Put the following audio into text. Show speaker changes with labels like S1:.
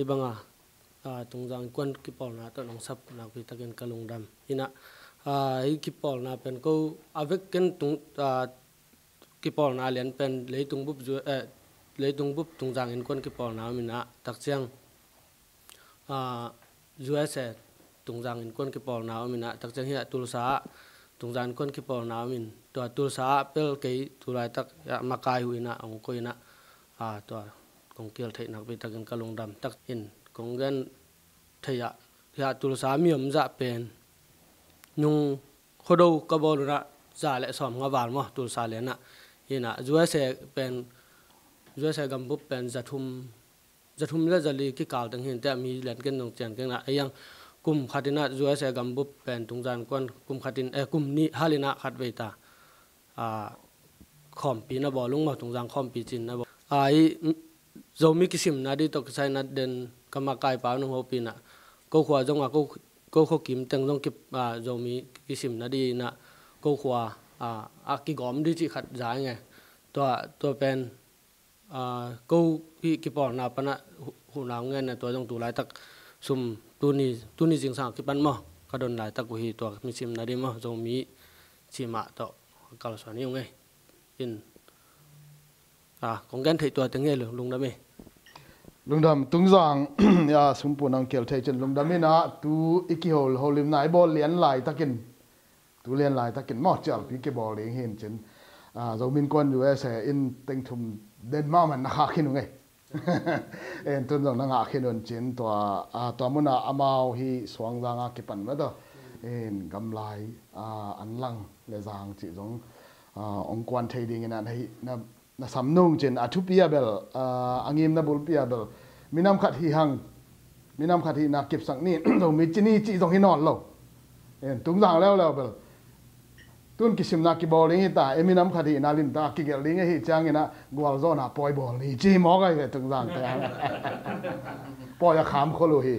S1: hi banga tungjang kon ki pol na to nong sap na ki takin kalung dam ina hi ki pol na pen ko avek ken tung ki pol na lian pen leitung bup ju leitung bup tungjang in kon ki pol na mina tak chiang USA tungjang in kon ki pol na mina tak chiang hi tulsa tungjang kon ki pol na min to tulsa pel ke tulai tak makai huina ong ko ina to kong kiel thei nak bi takin kalung dam tak in kong gen theya ya tulsa miom za pen nung khodo ka bolura za le som nga wal mo tulsa le na ina USA pen USA gambup pen zathum le zali ki kal tang hin ta mi len ken nong chen ken na ayang kum khatina USA gambup pen tungjan kon kum khatin kum ni halina khat veita khom pi na bolung ma tungjang khom pi chin na ai zomi kisim na di to sai na den kama kai pa no hopi na ko khwa jong ko kho kim teng jong ki zomi kisim na di na ko khwa ki gom di chi khat za nge to pen ko ki por na pana hu na nge na to jong tu lai tak sum tu ni jing sang ki pan mo ka don lai tak hi to mi sim na di mo zomi chi ma to kal so ni nge in kong gan thei to teng nge lung da me
S2: lungdam tungjang ya sumpu nang kel thei chen lungdam ina tu iki hol holim nai bol lian lai takin tu lian lai takin mo chal pi ke bol ling hin chen zomin kon USA in teng thum den ma man na kha khin nge en tun jong na nga khin on chen to muna amao hi swang janga ki pan ma do en gam lai an lang le jang chi jong ong kwan thei ding ina hei na samnung chen athupia bel angim na bulpia bel minam khat hi hang minam khat hi na kip sak ni do mi chini chi jong hi non lo en tung jang leo bel tun kisim na ki bowling ta eminam khat hi na lim ta ki gel ling hi chang ina gwal zo na poi bol ni chi mo ga tung jang ta poi kham kholo hi